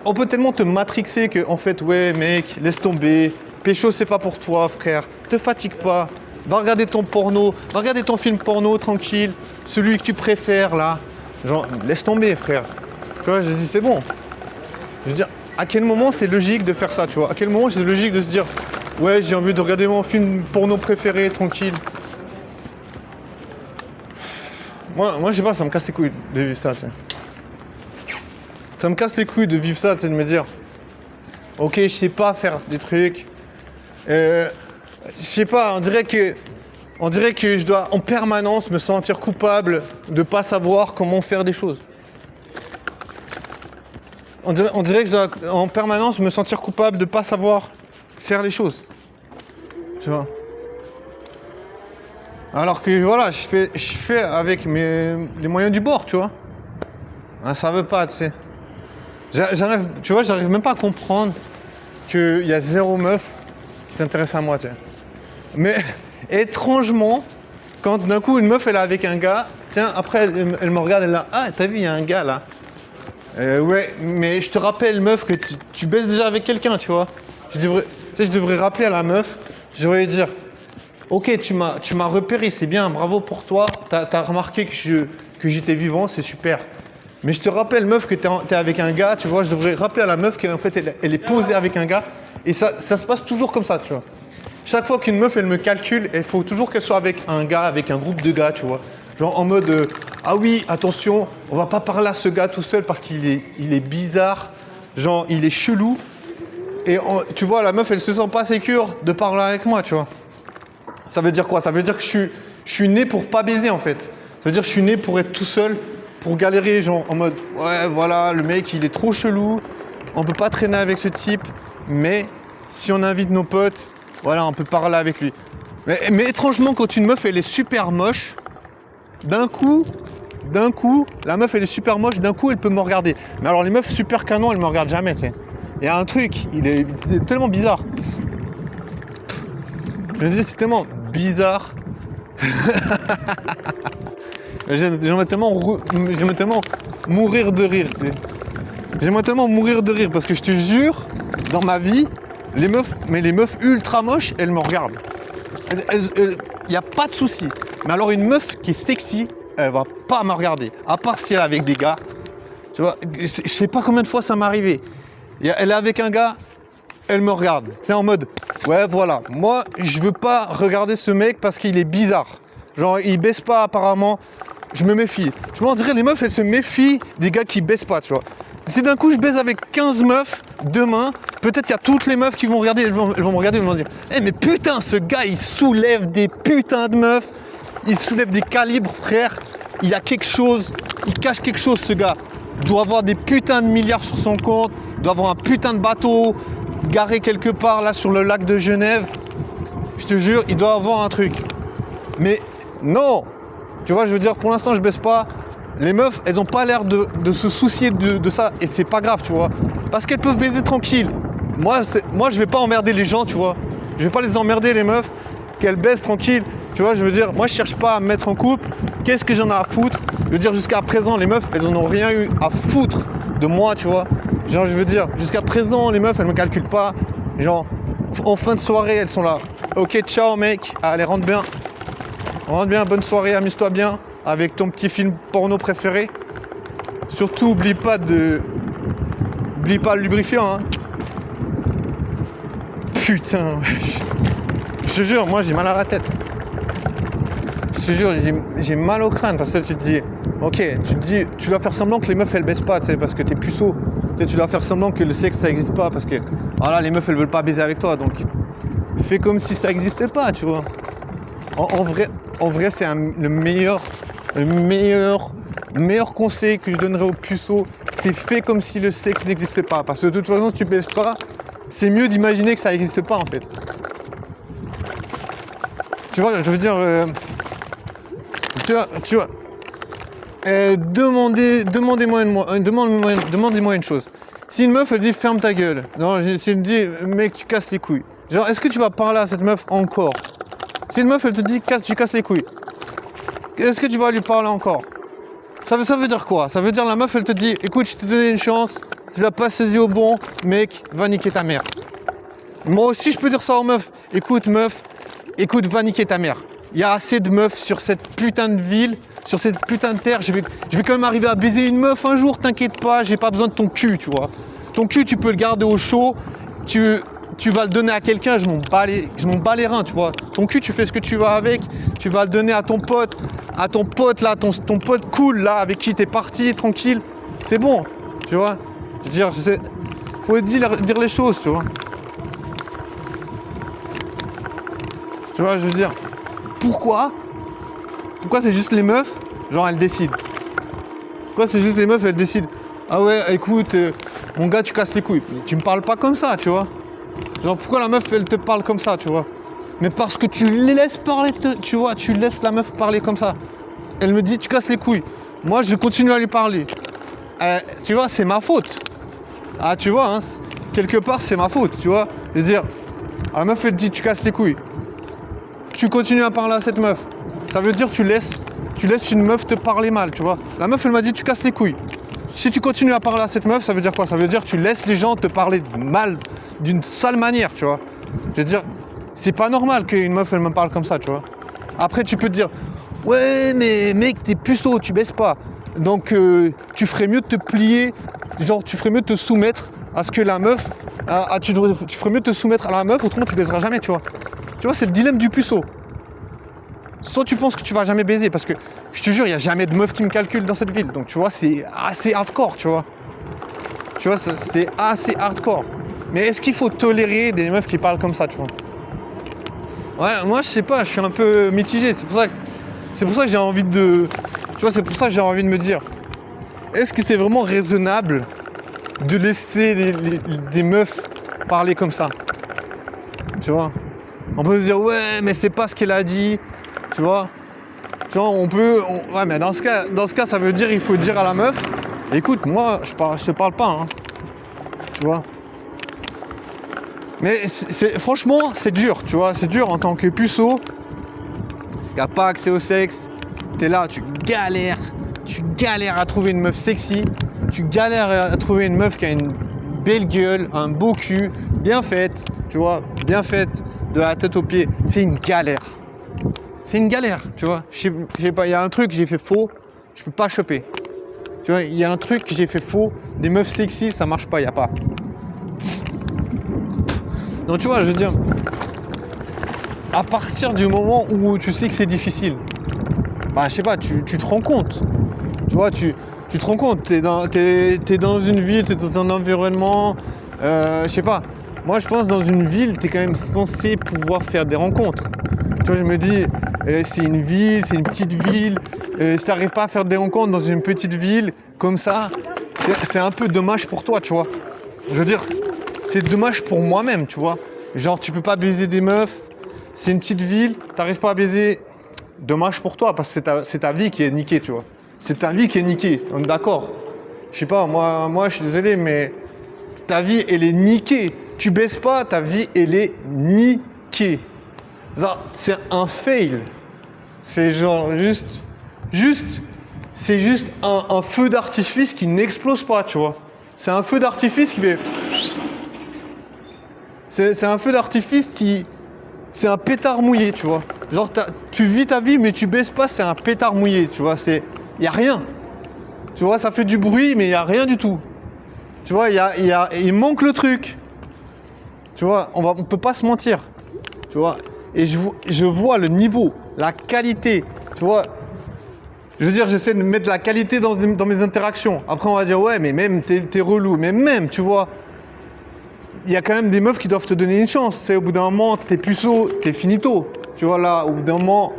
On peut tellement te matrixer que, en fait, ouais, mec, laisse tomber. Pécho, c'est pas pour toi, frère. Te fatigue pas. Va regarder ton porno. Va regarder ton film porno, tranquille. Celui que tu préfères, là. Genre, laisse tomber, frère. Tu vois, je dis, c'est bon. Je veux dire, à quel moment c'est logique de faire ça, tu vois? À quel moment c'est logique de se dire, ouais, j'ai envie de regarder mon film porno préféré, tranquille. Moi, je sais pas, ça me casse les couilles de vivre ça, tu sais. Ça me casse les couilles de vivre ça, tu sais, de me dire, ok, je sais pas faire des trucs. Je sais pas, on dirait que je dois en permanence me sentir coupable de pas savoir comment faire des choses. On dirait que je dois en permanence me sentir coupable de pas savoir faire les choses. Tu vois. Alors que voilà, je fais avec les moyens du bord, tu vois. Hein, ça veut pas, tu sais. J'arrive même pas à comprendre qu'il y a zéro meuf qui s'intéresse à moi, tu vois. Mais étrangement, quand d'un coup une meuf elle est avec un gars, tiens, après elle me regarde, elle est là, ah, t'as vu, il y a un gars là. Ouais, mais je te rappelle, meuf, que tu baisses déjà avec quelqu'un, tu vois. Je devrais rappeler à la meuf, je devrais lui dire, ok, tu m'as repéré, c'est bien, bravo pour toi, t'as remarqué que j'étais vivant, c'est super. Mais je te rappelle, meuf, que t'es avec un gars, tu vois, je devrais rappeler à la meuf qu'en fait, elle est posée avec un gars, et ça se passe toujours comme ça, tu vois. Chaque fois qu'une meuf, elle me calcule, il faut toujours qu'elle soit avec un gars, avec un groupe de gars, tu vois. Genre en mode, ah oui, attention, on va pas parler à ce gars tout seul parce qu'il est bizarre, genre il est chelou. Et tu vois, la meuf, elle se sent pas sécure de parler avec moi, tu vois. Ça veut dire quoi? Ça veut dire que je suis né pour pas baiser, en fait. Ça veut dire que je suis né pour être tout seul, pour galérer, genre en mode, ouais, voilà, le mec, il est trop chelou, on peut pas traîner avec ce type, mais si on invite nos potes, voilà, on peut parler avec lui. Mais étrangement, quand une meuf, elle est super moche, d'un coup, la meuf, elle est super moche, d'un coup, elle peut me regarder. Mais alors, les meufs super canons, elles me regardent jamais, tu sais. Il y a un truc, il est tellement bizarre. Je me disais, c'est tellement bizarre. J'aimerais tellement mourir de rire, tu sais. J'aimerais tellement mourir de rire parce que je te jure, dans ma vie, les meufs ultra moches, elles me regardent. Il n'y a pas de souci. Mais alors une meuf qui est sexy, elle va pas me regarder. À part si elle est avec des gars. Tu vois, je sais pas combien de fois ça m'est arrivé. Elle est avec un gars, elle me regarde. C'est en mode, ouais voilà, moi je veux pas regarder ce mec parce qu'il est bizarre. Genre il baisse pas apparemment, je me méfie. Tu vois, on dirait les meufs, elles se méfient des gars qui baissent pas, tu vois. Si d'un coup je baise avec 15 meufs, demain, peut-être il y a toutes les meufs qui vont regarder, elles vont me regarder et vont me dire, eh mais putain, ce gars il soulève des putains de meufs, il soulève des calibres, frère, il y a quelque chose, il cache quelque chose ce gars. Il doit avoir des putains de milliards sur son compte, il doit avoir un putain de bateau garé quelque part là sur le lac de Genève. Je te jure, il doit avoir un truc. Mais non, tu vois, je veux dire, pour l'instant je baisse pas. Les meufs, elles ont pas l'air de se soucier de ça et c'est pas grave, tu vois. Parce qu'elles peuvent baiser tranquille. Moi, je vais pas emmerder les gens, tu vois. Je vais pas les emmerder, les meufs, qu'elles baissent tranquille. Tu vois, je veux dire, moi, je cherche pas à me mettre en couple. Qu'est-ce que j'en ai à foutre? Je veux dire, jusqu'à présent, les meufs, elles en ont rien eu à foutre de moi, tu vois. Genre, je veux dire, jusqu'à présent, les meufs, elles me calculent pas. Genre, en fin de soirée, elles sont là. Ok, ciao, mec. Allez, rentre bien. Rentre bien, bonne soirée, amuse-toi bien. Avec ton petit film porno préféré. Surtout, oublie pas le lubrifiant, hein. Putain, wesh. Je te jure, moi j'ai mal à la tête. Je te jure, j'ai mal au crâne parce que tu te dis, ok, tu dois faire semblant que les meufs elles baissent pas, tu sais, parce que t'es puceau. Tu dois faire semblant que le sexe ça existe pas parce que, voilà, les meufs elles veulent pas baiser avec toi, donc fais comme si ça existait pas, tu vois. En vrai, c'est le meilleur conseil que je donnerais aux puceaux, c'est fait comme si le sexe n'existait pas. Parce que de toute façon, si tu baises pas, c'est mieux d'imaginer que ça n'existe pas en fait. Tu vois, je veux dire, tu vois, demandez-moi une chose. Si une meuf elle dit ferme ta gueule, non, si elle me dit mec tu casses les couilles, genre est-ce que tu vas parler à cette meuf encore? Si une meuf elle te dit tu casses les couilles, est-ce que tu vas lui parler encore? Ça veut dire quoi? Ça veut dire la meuf elle te dit écoute je t'ai donné une chance, tu l'as pas saisi au bon, mec, va niquer ta mère. Moi aussi, je peux dire ça aux meufs. Écoute, meuf, écoute, va niquer ta mère. Il y a assez de meufs sur cette putain de ville, sur cette putain de terre. Je vais quand même arriver à baiser une meuf un jour, t'inquiète pas, j'ai pas besoin de ton cul, tu vois. Ton cul, tu peux le garder au chaud, tu vas le donner à quelqu'un, je m'en bats les reins, tu vois. Ton cul, tu fais ce que tu veux avec, tu vas le donner à ton pote là, ton pote cool là, avec qui t'es parti, tranquille. C'est bon, tu vois. Je veux dire, faut dire les choses, tu vois. Tu vois, je veux dire, pourquoi c'est juste les meufs, genre elles décident. Pourquoi c'est juste les meufs, elles décident. Ah ouais, écoute, mon gars, tu casses les couilles. Mais tu me parles pas comme ça, tu vois. Genre, pourquoi la meuf, elle te parle comme ça, tu vois. Mais parce que tu les laisses parler, tu vois, tu laisses la meuf parler comme ça. Elle me dit, tu casses les couilles. Moi, je continue à lui parler. Tu vois, c'est ma faute. Ah, tu vois, hein, quelque part, c'est ma faute, tu vois. Je veux dire, la meuf, elle te dit, tu casses les couilles. Tu continues à parler à cette meuf. Ça veut dire tu laisses une meuf te parler mal, tu vois. La meuf, elle m'a dit tu casses les couilles. Si tu continues à parler à cette meuf, ça veut dire quoi? Ça veut dire tu laisses les gens te parler mal, d'une sale manière, tu vois. Je veux dire, c'est pas normal qu'une meuf, elle me parle comme ça, tu vois. Après, tu peux te dire, ouais, mais mec, t'es puceau, tu baisses pas. Donc, tu ferais mieux de te plier, genre, tu ferais mieux de te soumettre à ce que la meuf, tu ferais mieux de te soumettre à la meuf, autrement tu baiseras jamais, tu vois. Tu vois, c'est le dilemme du puceau. Soit tu penses que tu vas jamais baiser, parce que je te jure, il n'y a jamais de meuf qui me calcule dans cette ville. Donc tu vois, c'est assez hardcore, tu vois. Tu vois, c'est assez hardcore. Mais est-ce qu'il faut tolérer des meufs qui parlent comme ça, tu vois? Ouais, moi je sais pas, je suis un peu mitigé. C'est pour ça que j'ai envie de... Tu vois, c'est pour ça que j'ai envie de me dire, est-ce que c'est vraiment raisonnable de laisser des meufs parler comme ça? Tu vois? On peut se dire, ouais, mais c'est pas ce qu'elle a dit, tu vois. Tu vois, ouais, mais dans ce cas, ça veut dire, il faut dire à la meuf, écoute, moi, je te parle pas, hein, tu vois. Mais franchement, c'est dur, tu vois, c'est dur en tant que puceau, qui n'a pas accès au sexe. T'es là, tu galères à trouver une meuf sexy, tu galères à trouver une meuf qui a une belle gueule, un beau cul, bien faite, tu vois, bien faite, de la tête aux pieds. C'est une galère. C'est une galère, tu vois. Je sais pas, il y a un truc que j'ai fait faux, je peux pas choper. Tu vois, il y a un truc que j'ai fait faux, des meufs sexy, ça marche pas, il y a pas. Donc tu vois, je veux dire, à partir du moment où tu sais que c'est difficile, bah je sais pas, tu te rends compte. Tu vois, tu te rends compte, t'es dans une ville, t'es dans un environnement, je sais pas. Moi je pense dans une ville, t'es quand même censé pouvoir faire des rencontres. Tu vois, je me dis, c'est une ville, c'est une petite ville. Si tu n'arrives pas à faire des rencontres dans une petite ville comme ça, c'est un peu dommage pour toi, tu vois. Je veux dire, c'est dommage pour moi-même, tu vois. Genre, tu peux pas baiser des meufs, c'est une petite ville, t'arrives pas à baiser. Dommage pour toi, parce que c'est ta vie qui est niquée, tu vois. C'est ta vie qui est niquée, on est d'accord. Je sais pas, moi je suis désolé, mais ta vie, elle est niquée. Tu baisses pas, ta vie, elle est niquée. C'est un fail. C'est genre c'est juste un feu d'artifice qui n'explose pas, tu vois. C'est un feu d'artifice qui fait... C'est un feu d'artifice qui... C'est un pétard mouillé, tu vois. Genre, tu vis ta vie, mais tu baisses pas, c'est un pétard mouillé, tu vois. Il n'y a rien. Tu vois, ça fait du bruit, mais il n'y a rien du tout. Tu vois, il manque le truc. Tu vois, on peut pas se mentir. Tu vois. Et je vois le niveau, la qualité, tu vois. Je veux dire, j'essaie de mettre la qualité dans mes interactions. Après, on va dire, ouais, mais même, t'es relou. Mais même, tu vois, il y a quand même des meufs qui doivent te donner une chance. Tu sais, au bout d'un moment, t'es puceau, t'es finito. Tu vois, là, au bout d'un moment,